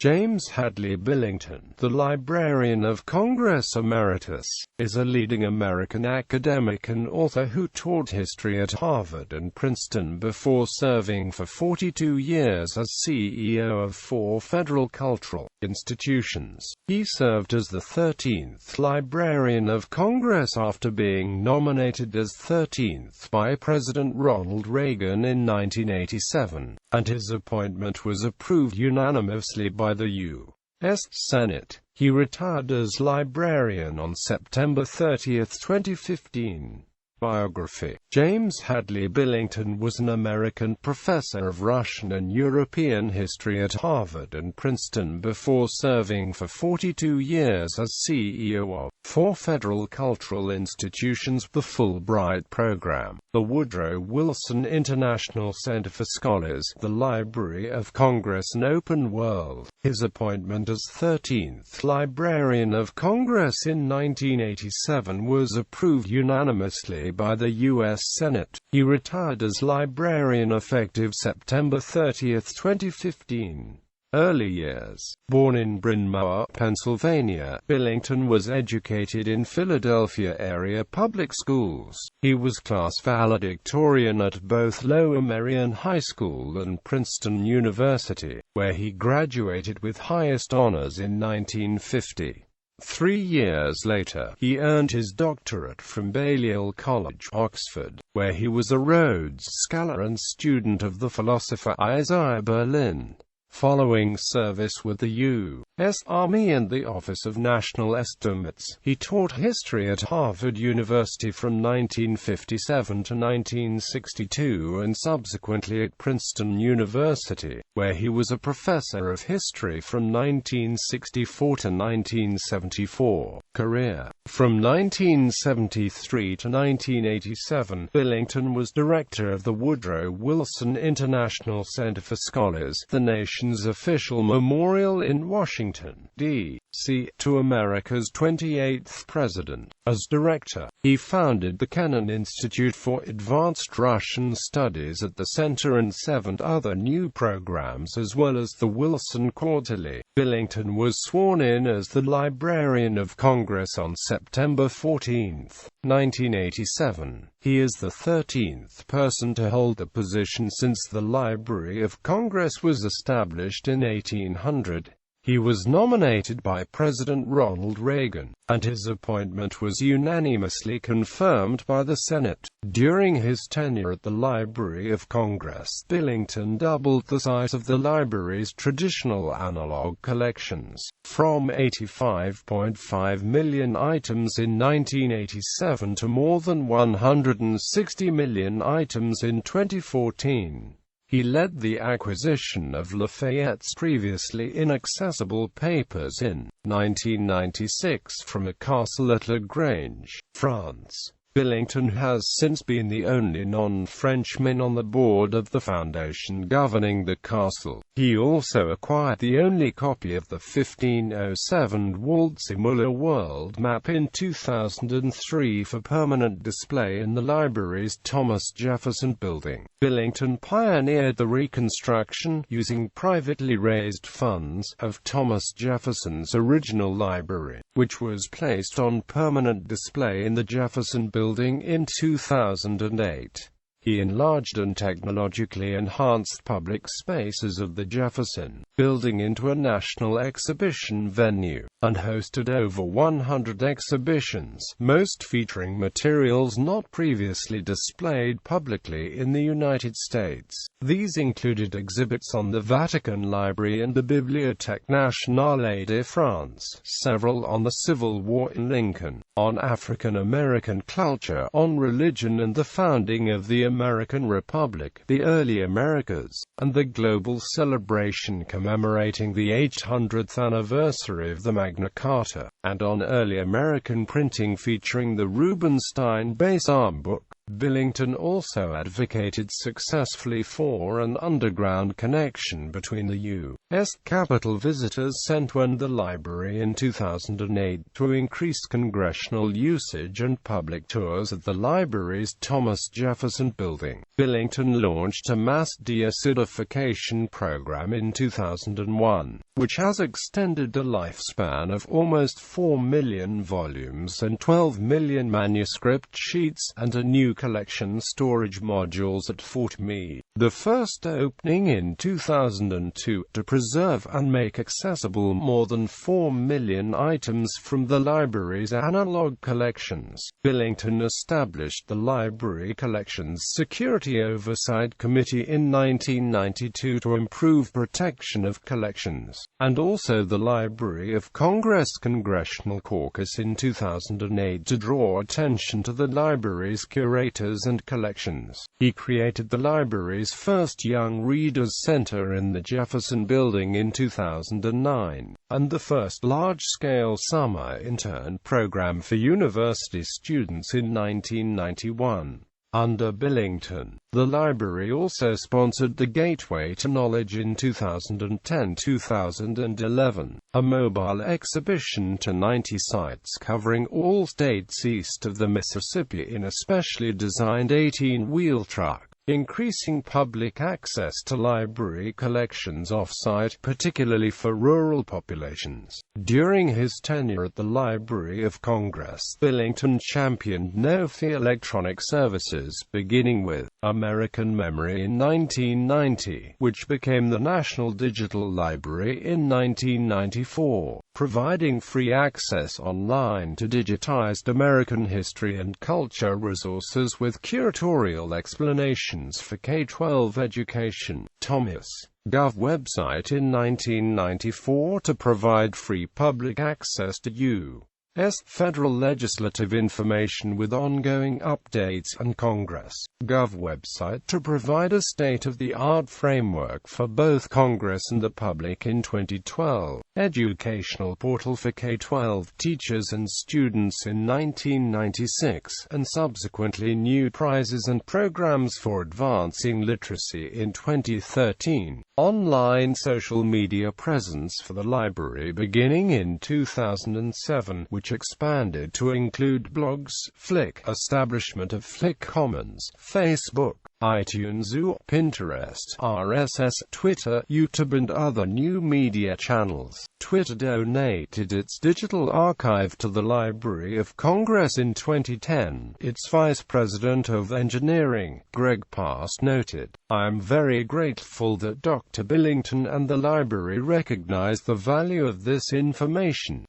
James Hadley Billington, the Librarian of Congress Emeritus, is a leading American academic and author who taught history at Harvard and Princeton before serving for 42 years as CEO of 4 federal cultural institutions. He served as the 13th Librarian of Congress after being nominated as 13th by President Ronald Reagan in 1987, and his appointment was approved unanimously by the U.S. Senate. He retired as librarian on September 30, 2015. Biography. James Hadley Billington was an American professor of Russian and European history at Harvard and Princeton before serving for 42 years as CEO of 4 federal cultural institutions: the Fulbright Program, the Woodrow Wilson International Center for Scholars, the Library of Congress, and Open World. His appointment as 13th Librarian of Congress in 1987 was approved unanimously by the U.S. Senate. He retired as librarian effective September 30, 2015. Early years. Born in Bryn Mawr, Pennsylvania, Billington was educated in Philadelphia area public schools. He was class valedictorian at both Lower Merion High School and Princeton University, where he graduated with highest honors in 1950. 3 years later, he earned his doctorate from Balliol College, Oxford, where he was a Rhodes Scholar and student of the philosopher Isaiah Berlin. Following service with the U.S. Army and the Office of National Estimates, he taught history at Harvard University from 1957 to 1962 and subsequently at Princeton University, where he was a professor of history from 1964 to 1974. Career. From 1973 to 1987, Billington was director of the Woodrow Wilson International Center for Scholars, the nation's official memorial in Washington, D.C., to America's 28th president. As director, he founded the Kennan Institute for Advanced Russian Studies at the center and 7 other new programs, as well as the Wilson Quarterly. Billington was sworn in as the Librarian of Congress on September 14, 1987. He is the 13th person to hold the position since the Library of Congress was established in 1800. He was nominated by President Ronald Reagan, and his appointment was unanimously confirmed by the Senate. During his tenure at the Library of Congress, Billington doubled the size of the library's traditional analog collections, from 85.5 million items in 1987 to more than 160 million items in 2014. He led the acquisition of Lafayette's previously inaccessible papers in 1996 from a castle at Lagrange, France. Billington has since been the only non-Frenchman on the board of the foundation governing the castle. He also acquired the only copy of the 1507 Waldseemüller world map in 2003 for permanent display in the library's Thomas Jefferson Building. Billington pioneered the reconstruction, using privately raised funds, of Thomas Jefferson's original library, which was placed on permanent display in the Jefferson Building in 2008. He enlarged and technologically enhanced public spaces of the Jefferson Building into a national exhibition venue, and hosted over 100 exhibitions, most featuring materials not previously displayed publicly in the United States. These included exhibits on the Vatican Library and the Bibliothèque Nationale de France, several on the Civil War in Lincoln, on African American culture, on religion and the founding of the American Republic, the early Americas, and the global celebration commemorating the 800th anniversary of the Magna Carta, and on early American printing featuring the Rubenstein Base Arm Book. Billington also advocated successfully for an underground connection between the U.S. Capitol Visitors Center and the library in 2008 to increase congressional usage and public tours at the library's Thomas Jefferson Building. Billington launched a mass deacidification program in 2001, which has extended the lifespan of almost 4 million volumes and 12 million manuscript sheets, and a new collection storage modules at Fort Meade, the first opening in 2002, to preserve and make accessible more than 4 million items from the library's analog collections. Billington established the Library Collections Security Oversight Committee in 1992 to improve protection of collections, and also the Library of Congress Congressional Caucus in 2008 to draw attention to the library's curators and collections. He created the library's first Young Readers Center in the Jefferson Building in 2009, and the first large-scale summer intern program for university students in 1991. Under Billington, the library also sponsored the Gateway to Knowledge in 2010-2011, a mobile exhibition to 90 sites covering all states east of the Mississippi in a specially designed 18-wheel truck, increasing public access to library collections off-site, particularly for rural populations. During his tenure at the Library of Congress, Billington championed no-fee electronic services, beginning with American Memory in 1990, which became the National Digital Library in 1994, providing free access online to digitized American history and culture resources with curatorial explanations for K-12 education. Thomas Gov website in 1994 to provide free public access to U.S. federal legislative information with ongoing updates, and Congress Gov website to provide a state-of-the-art framework for both Congress and the public in 2012. Educational portal for K-12 teachers and students in 1996, and subsequently new prizes and programs for advancing literacy in 2013. Online social media presence for the library beginning in 2007, which expanded to include blogs, Flick, establishment of Flick Commons, Facebook, iTunes, Pinterest, RSS, Twitter, YouTube, and other new media channels. Twitter donated its digital archive to the Library of Congress in 2010. Its Vice President of Engineering, Greg Pass, noted, "I am very grateful that Dr. Billington and the library recognize the value of this information."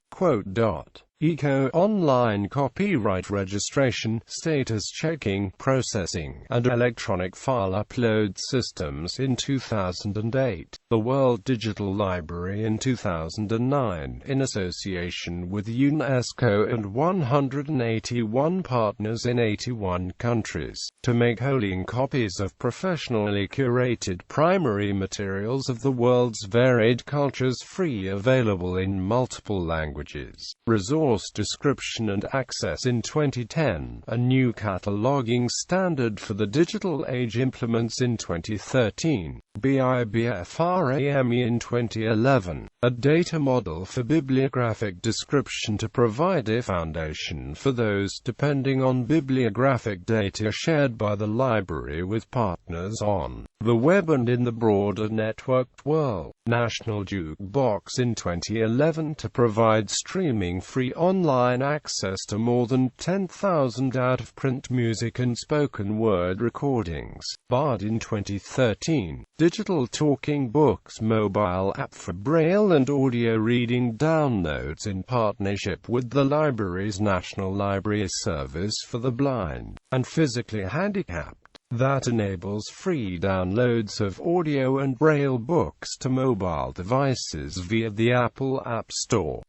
Eco online copyright registration, status checking, processing, and electronic file upload systems in 2008. The World Digital Library in 2009, in association with UNESCO and 181 partners in 81 countries, to make holding copies of professionally curated primary materials of the world's varied cultures free, available in multiple languages. Resource description and access in 2010, a new cataloging standard for the digital age implements in 2013, BIBFRAME in 2011, a data model for bibliographic description to provide a foundation for those depending on bibliographic data shared by the library with partners on the web and in the broader networked world. National Jukebox in 2011 to provide streaming free online access to more than 10,000 out-of-print music and spoken word recordings. Bard in 2013, digital talking books mobile app for braille and audio reading downloads in partnership with the library's National Library Service for the Blind and Physically Handicapped, that enables free downloads of audio and braille books to mobile devices via the Apple App Store.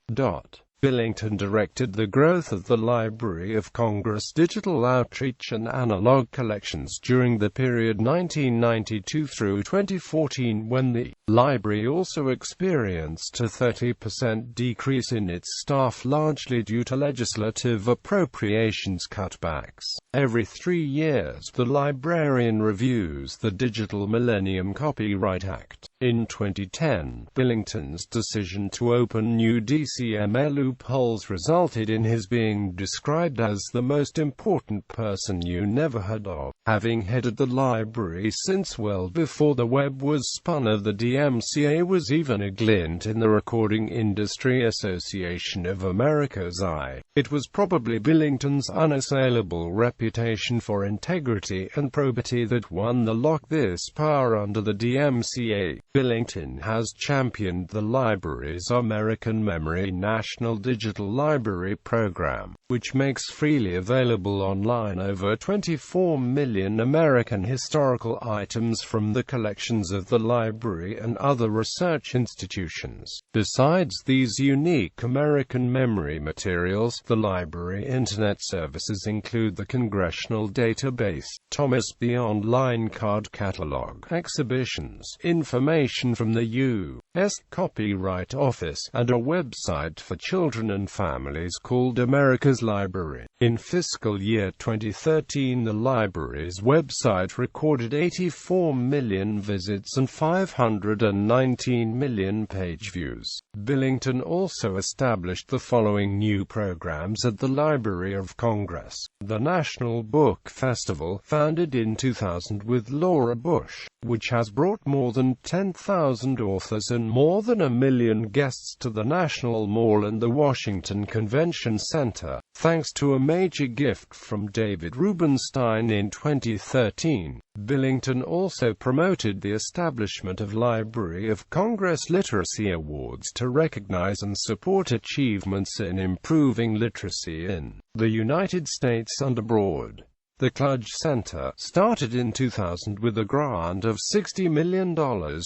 Billington directed the growth of the Library of Congress digital outreach and analog collections during the period 1992 through 2014, when the library also experienced a 30% decrease in its staff, largely due to legislative appropriations cutbacks. Every 3 years, the librarian reviews the Digital Millennium Copyright Act. In 2010, Billington's decision to open new DCMA loopholes resulted in his being described as the most important person you never heard of, having headed the library since well before the web was spun. Of the DMCA was even a glint in the Recording Industry Association of America's eye. It was probably Billington's unassailable reputation for integrity and probity that won the lock this power under the DMCA. Billington has championed the library's American Memory National Digital Library program, which makes freely available online over 24 million American historical items from the collections of the library and other research institutions. Besides these unique American memory materials, the library Internet services include the Congressional Database, Thomas the online card catalog, exhibitions, information from the U.S. Copyright Office, and a website for children and families called America's Library. In fiscal year 2013, the library's website recorded 84 million visits and 519 million page views. Billington also established the following new programs at the Library of Congress: the National Book Festival, founded in 2000 with Laura Bush, which has brought more than 10,000 authors and more than 1 million guests to the National Mall and the Washington Convention Center, thanks to a major gift from David Rubenstein in 2013. Billington also promoted the establishment of Library of Congress Literacy Awards to recognize and support achievements in improving literacy in the United States and abroad. The Kludge Center, started in 2000 with a grant of $60 million,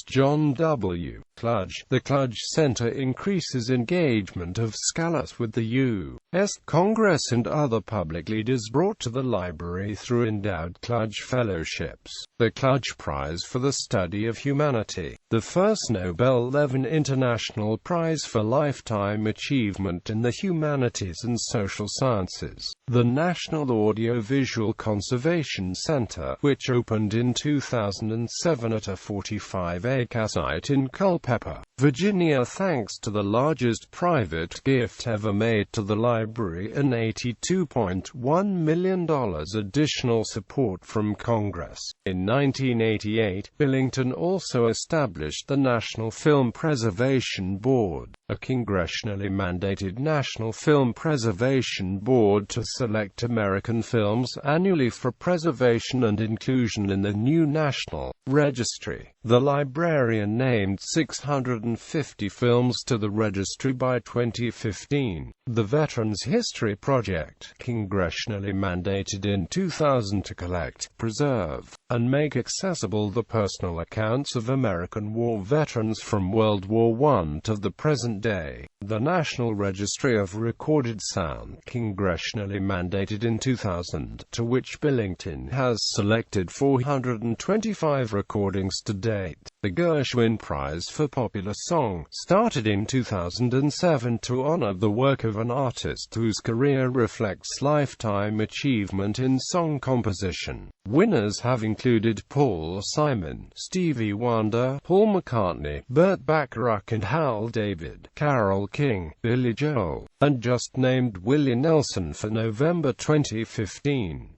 John W. Kludge. The Kludge Center increases engagement of scholars with the U.S. Congress and other public leaders brought to the library through endowed Kludge Fellowships. The Kludge Prize for the Study of Humanity, the first Nobel Levin International Prize for Lifetime Achievement in the Humanities and Social Sciences. The National Audiovisual Conservation Center, which opened in 2007 at a 45-acre site in Culpeper, Virginia, thanks to the largest private gift ever made to the library and $82.1 million additional support from Congress. In 1988, Billington also established the National Film Preservation Board, a congressionally mandated National Film Preservation Board to select American films annually for preservation and inclusion in the new National Registry. The librarian named 650 films to the registry by 2015. The Veterans History Project, congressionally mandated in 2000 to collect, preserve, and make accessible the personal accounts of American war veterans from World War I to the present day. The National Registry of Recorded Sound, congressionally mandated in 2000, to which Billington has selected 425 recordings to date. The Gershwin Prize for Popular Song, started in 2007 to honor the work of an artist whose career reflects lifetime achievement in song composition. Winners have included Paul Simon, Stevie Wonder, Paul McCartney, Burt Bacharach and Hal David, Carole King, Billy Joel, and just named Willie Nelson for November 2015.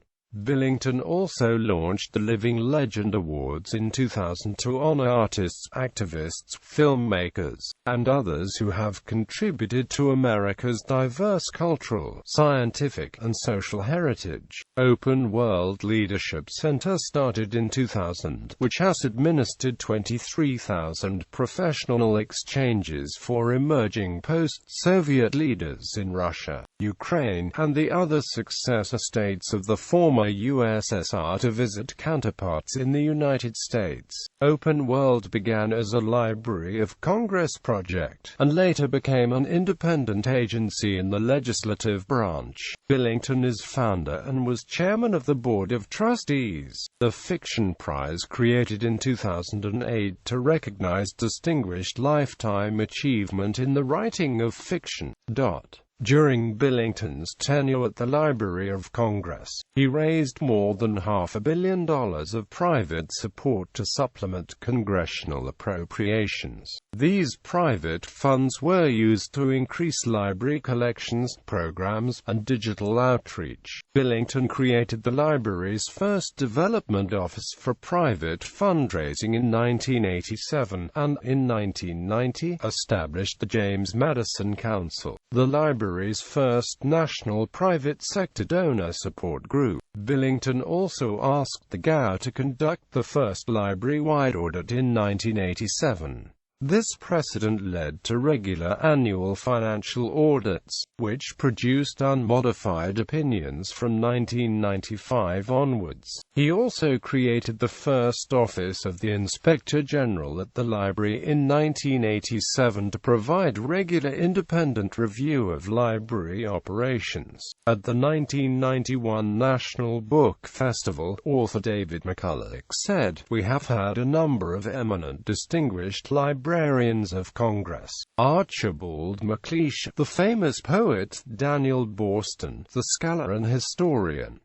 Billington also launched the Living Legend Awards in 2000 to honor artists, activists, filmmakers, and others who have contributed to America's diverse cultural, scientific, and social heritage. Open World Leadership Center, started in 2000, which has administered 23,000 professional exchanges for emerging post-Soviet leaders in Russia, Ukraine, and the other successor states of the former former USSR to visit counterparts in the United States. Open World began as a Library of Congress project, and later became an independent agency in the legislative branch. Billington is founder and was chairman of the Board of Trustees. The Fiction Prize, created in 2008 to recognize distinguished lifetime achievement in the writing of fiction. During Billington's tenure at the Library of Congress, he raised more than $500 million of private support to supplement congressional appropriations. These private funds were used to increase library collections, programs, and digital outreach. Billington created the library's first development office for private fundraising in 1987, and, in 1990, established the James Madison Council, the library's first national private sector donor support group. Billington also asked the GAO to conduct the first library-wide audit in 1987. This precedent led to regular annual financial audits, which produced unmodified opinions from 1995 onwards. He also created the first Office of the Inspector General at the library in 1987 to provide regular independent review of library operations. At the 1991 National Book Festival, author David McCulloch said, "We have had a number of eminent distinguished librarians of Congress. Archibald MacLeish, the famous poet Daniel Boston, the scholar and historian.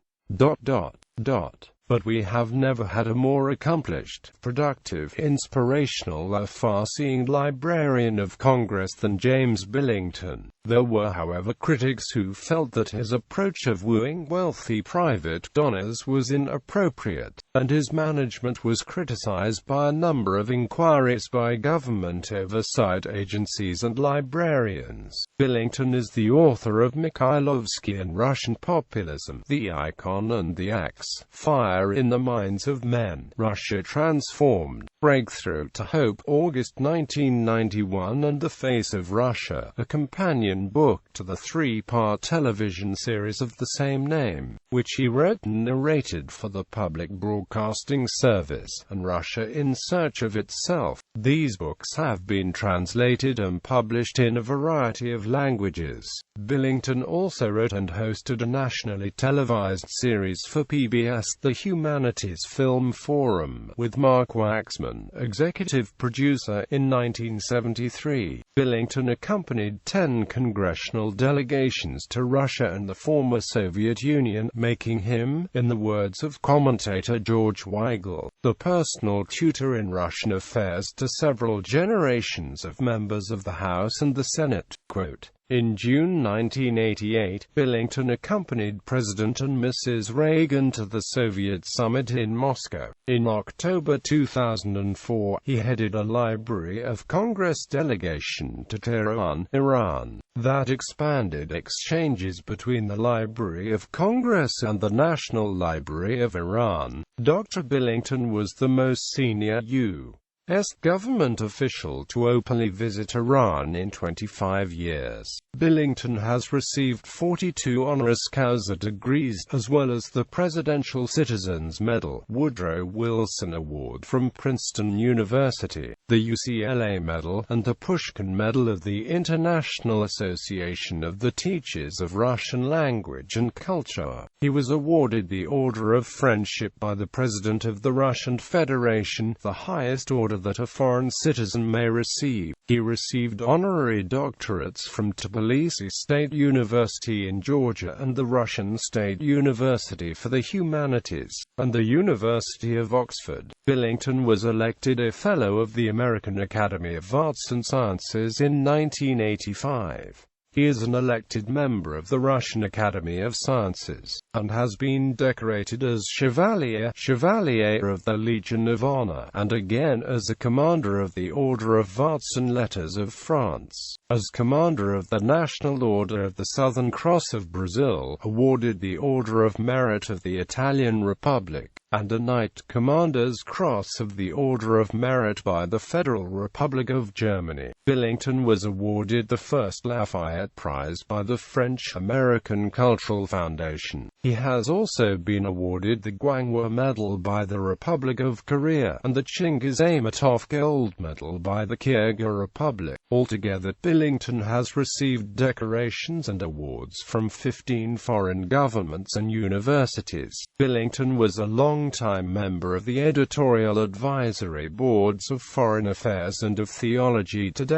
But we have never had a more accomplished, productive, inspirational or far-seeing librarian of Congress than James Billington." There were, however, critics who felt that his approach of wooing wealthy private donors was inappropriate, and his management was criticized by a number of inquiries by government oversight agencies and librarians. Billington is the author of Mikhailovsky and Russian Populism, The Icon and the Axe, Fire in the Minds of Men, Russia Transformed, Breakthrough to Hope, August 1991, and The Face of Russia, a companion book to the three-part television series of the same name, which he wrote and narrated for the Public Broadcasting Service, and Russia in Search of Itself. These books have been translated and published in a variety of languages. Billington also wrote and hosted a nationally televised series for PBS, The Humanities Film Forum, with Mark Waxman, executive producer, in 1973. Billington accompanied 10 congressional delegations to Russia and the former Soviet Union, making him, in the words of commentator George Weigel, the personal tutor in Russian affairs to several generations of members of the House and the Senate. Quote, "In June 1988, Billington accompanied President and Mrs. Reagan to the Soviet summit in Moscow. In October 2004, he headed a Library of Congress delegation to Tehran, Iran, that expanded exchanges between the Library of Congress and the National Library of Iran." Dr. Billington was the most senior U.S. government official to openly visit Iran in 25 years. Billington has received 42 honoris causa degrees, as well as the Presidential Citizens Medal, Woodrow Wilson Award from Princeton University, the UCLA Medal, and the Pushkin Medal of the International Association of the Teachers of Russian Language and Culture. He was awarded the Order of Friendship by the President of the Russian Federation, the highest order that a foreign citizen may receive. He received honorary doctorates from Tbilisi State University in Georgia and the Russian State University for the Humanities, and the University of Oxford. Billington was elected a Fellow of the American Academy of Arts and Sciences in 1985. He is an elected member of the Russian Academy of Sciences, and has been decorated as Chevalier of the Legion of Honor, and again as a Commander of the Order of Arts and Letters of France, as Commander of the National Order of the Southern Cross of Brazil, awarded the Order of Merit of the Italian Republic, and a Knight Commander's Cross of the Order of Merit by the Federal Republic of Germany. Billington was awarded the first Lafayette Prize by the French-American Cultural Foundation. He has also been awarded the Gwangwa Medal by the Republic of Korea, and the Chingiz Aymatov Gold Medal by the Kyrgyz Republic. Altogether, Billington has received decorations and awards from 15 foreign governments and universities. Billington was a long-time member of the editorial advisory boards of Foreign Affairs and of Theology Today,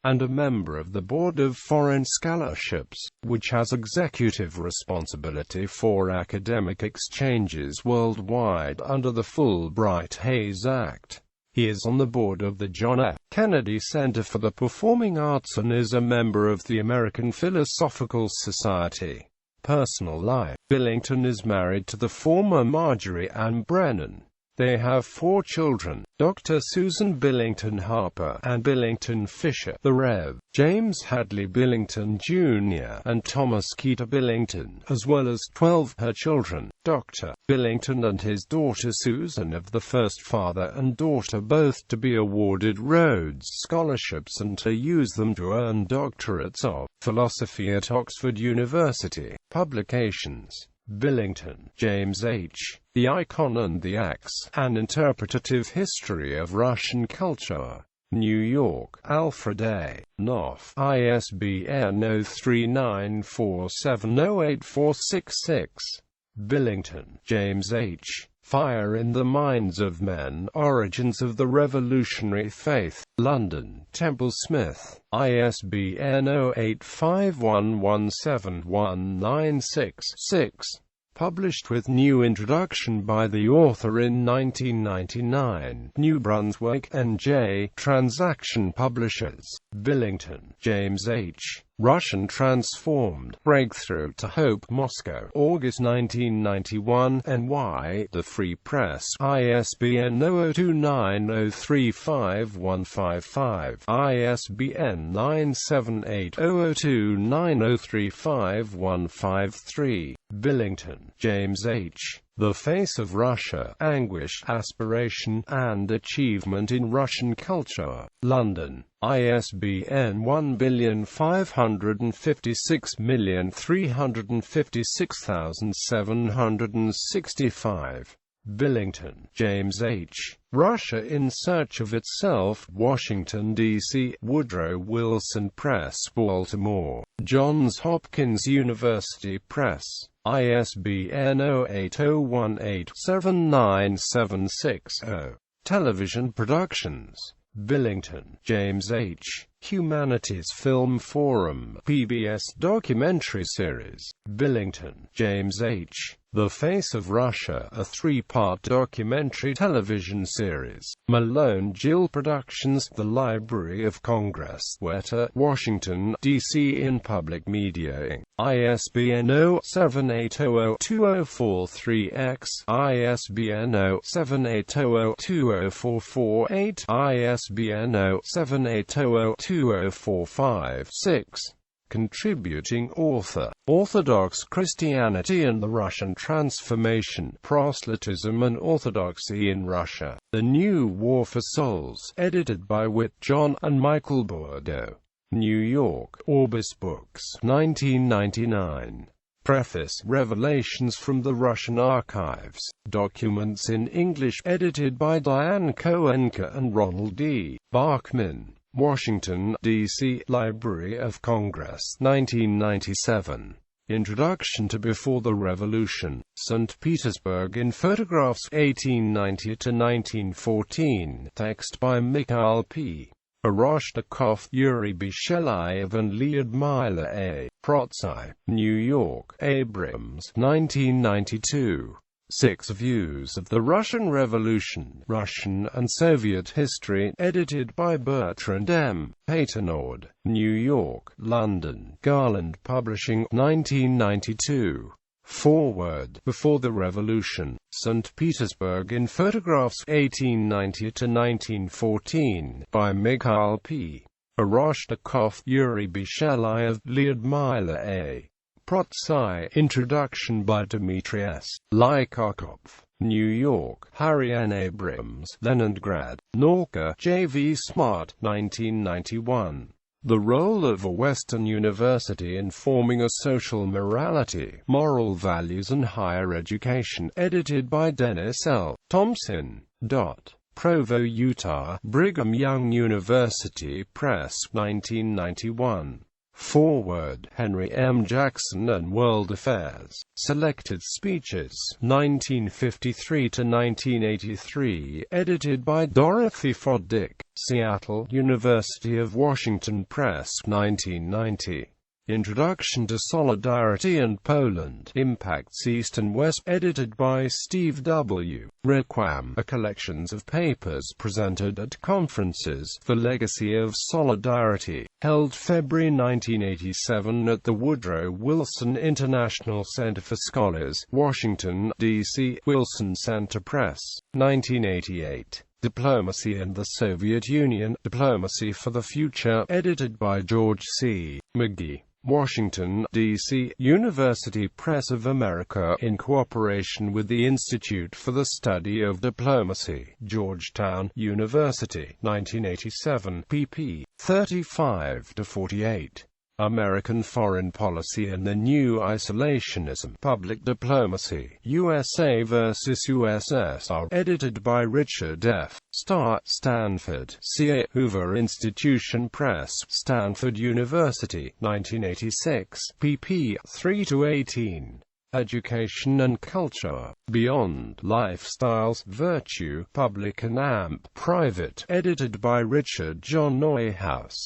and a member of the Board of Foreign Scholarships, which has executive responsibility for academic exchanges worldwide under the Fulbright-Hays Act. He is on the board of the John F. Kennedy Center for the Performing Arts and is a member of the American Philosophical Society. Personal life. Billington is married to the former Marjorie Ann Brennan. They have 4 children, Dr. Susan Billington Harper and Billington Fisher, the Rev. James Hadley Billington Jr. and Thomas Keita Billington, as well as 12 her children. Dr. Billington and his daughter Susan of the first father and daughter both to be awarded Rhodes Scholarships and to use them to earn doctorates of philosophy at Oxford University. Publications. Billington, James H. The Icon and the Axe, An Interpretative History of Russian Culture. New York, Alfred A. Knopf, ISBN 0394708466. Billington, James H. Fire in the Minds of Men, Origins of the Revolutionary Faith. London, Temple Smith, ISBN 0851171966. Published with new introduction by the author in 1999. New Brunswick, N.J., Transaction Publishers. Billington, James H. Russian Transformed, Breakthrough to Hope, Moscow, August 1991, NY, The Free Press, ISBN 0029035155, ISBN 9780029035153. Billington, James H. The Face of Russia, Anguish, Aspiration, and Achievement in Russian Culture. London, ISBN 1556356765. Billington, James H. Russia in Search of Itself, Washington, D.C., Woodrow Wilson Press, Baltimore, Johns Hopkins University Press, ISBN 0801879760. Television Productions. Billington, James H. Humanities Film Forum, PBS documentary series. Billington, James H. The Face of Russia, a 3-part documentary television series. Malone Gill Productions, The Library of Congress, Weta, Washington, D.C. in Public Media Inc. ISBN 0-7800-2043-X, ISBN 0-7800-20448, ISBN 0-7800-20456. Contributing author. Orthodox Christianity and the Russian Transformation, Proselytism and Orthodoxy in Russia. The New War for Souls, edited by Whit John and Michael Bordeaux. New York, Orbis Books, 1999. Preface. Revelations from the Russian Archives. Documents in English, edited by Diane Koenka and Ronald D. Bachman. Washington, D.C., Library of Congress, 1997. Introduction to Before the Revolution, St. Petersburg in Photographs, 1890–1914. Text by Mikhail P. Baryshnikov, Yuri Bishelayev and Lyudmila A. Protsai. New York, Abrams, 1992. 6 Views of the Russian Revolution, Russian and Soviet History, edited by Bertrand M. Patenaude. New York, London, Garland Publishing, 1992. Foreword. Before the Revolution, St. Petersburg in Photographs, 1890–1914, by Mikhail P. Baryshnikov, Yuri Bishelayev, Lyudmila A. Protsai. Introduction by Dmitry S. Lykarkov. New York, Harry N. Abrams, Leningrad, Norca, J.V. Smart, 1991. The Role of a Western University in Forming a Social Morality, Moral Values and Higher Education, edited by Dennis L. Thompson. Provo, Utah, Brigham Young University Press, 1991. Foreword, Henry M. Jackson and World Affairs. Selected Speeches, 1953–1983, edited by Dorothy Foddick. Seattle, University of Washington Press, 1990. Introduction to Solidarity and Poland, Impacts East and West, edited by Steve W. Requam. A collections of papers presented at conferences, The Legacy of Solidarity, held February 1987 at the Woodrow Wilson International Center for Scholars, Washington, D.C., Wilson Center Press, 1988. Diplomacy and the Soviet Union, Diplomacy for the Future, edited by George C. McGee. Washington, D.C., University Press of America, in cooperation with the Institute for the Study of Diplomacy, Georgetown University, 1987, pp. 35–48. American Foreign Policy and the New Isolationism, Public Diplomacy, USA vs. USSR, edited by Richard F. Starr, Stanford, C. A. Hoover Institution Press, Stanford University, 1986, pp. 3–18. Education and Culture, Beyond Lifestyles, Virtue, Public and Private, edited by Richard John Neuhaus.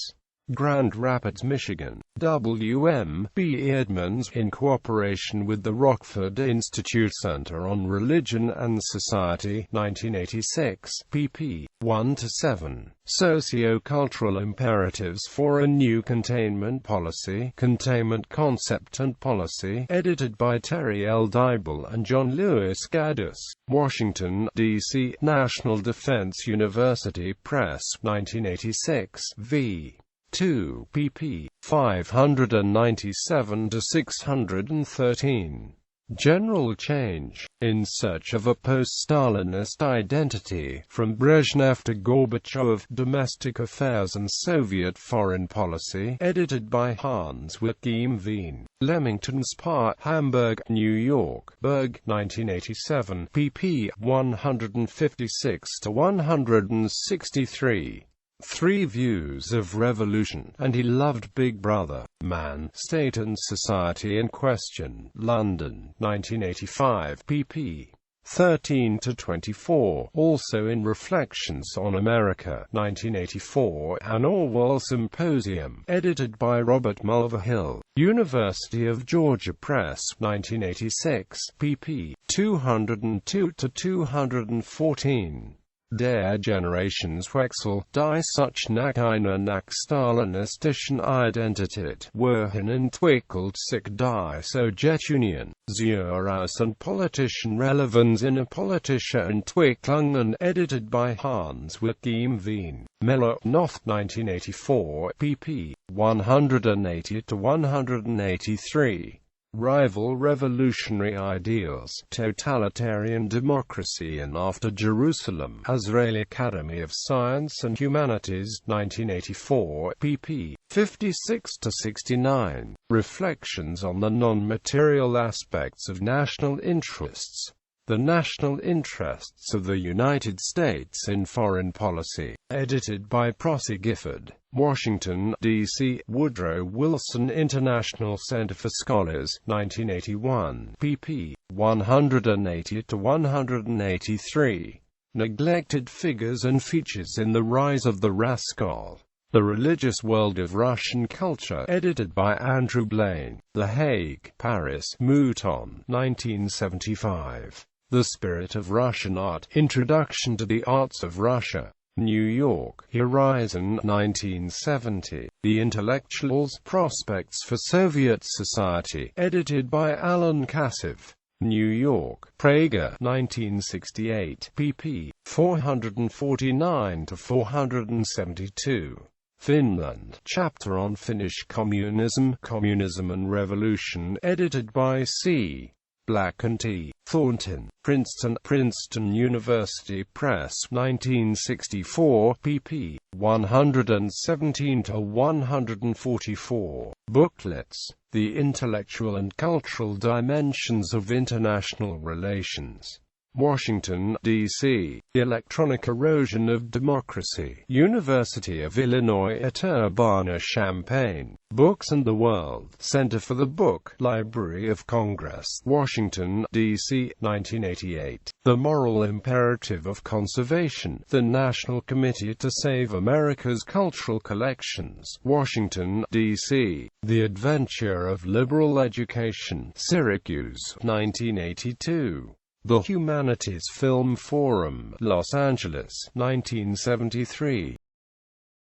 Grand Rapids, Michigan, W.M. B. Edmonds, in cooperation with the Rockford Institute Center on Religion and Society, 1986, pp. 1–7. Socio-Cultural Imperatives for a New Containment Policy, Containment Concept and Policy, edited by Terry L. Dybel and John Lewis Gaddis. Washington, D.C., National Defense University Press, 1986, v. 2, pp. 597–613. General Change, In Search of a Post-Stalinist Identity, From Brezhnev to Gorbachev, Domestic Affairs and Soviet Foreign Policy, edited by Hans Joachim Wien. Leamington Spa, Hamburg, New York, Berg, 1987, pp. 156–163. Three Views of Revolution, and He Loved Big Brother, Man, State and Society in Question, London, 1985, pp. 13–24, also in Reflections on America, 1984, An Orwell Symposium, edited by Robert Mulvihill, University of Georgia Press, 1986, pp. 202–214. Der Generationswechsel, Die Such nach einer nach-Stalinistischen Identität, wohin entwickelt sich die Sowjetunion, Zeuraus und politischen Relevanz in politische Entwicklungen, edited by Hans Joachim Wien. Miller, Noth, 1984, pp. 180–183. Rival Revolutionary Ideals, Totalitarian Democracy and After Jerusalem, Azraeli Academy of Science and Humanities, 1984, pp. 56–69. Reflections on the Non-Material Aspects of National Interests. The National Interests of the United States in Foreign Policy, edited by Prosy Gifford. Washington, D.C., Woodrow Wilson International Center for Scholars, 1981, pp. 180–183. Neglected Figures and Features in the Rise of the Rascal. The Religious World of Russian Culture, edited by Andrew Blaine. The Hague, Paris, Mouton, 1975. The Spirit of Russian Art, Introduction to the Arts of Russia. New York, Horizon, 1970. The Intellectuals' Prospects for Soviet Society, edited by Alan Kassev. New York, Prager, 1968, pp. 449–472. Finland, Chapter on Finnish Communism, Communism and Revolution, edited by C. Black and T. Thornton, Princeton University Press, 1964, pp. 117–144. Booklets. The Intellectual and Cultural Dimensions of International Relations. Washington, D.C. Electronic Erosion of Democracy. University of Illinois at Urbana-Champaign. Books and the World. Center for the Book. Library of Congress. Washington, D.C., 1988. The Moral Imperative of Conservation. The National Committee to Save America's Cultural Collections. Washington, D.C. The Adventure of Liberal Education. Syracuse, 1982. The Humanities Film Forum, Los Angeles, 1973.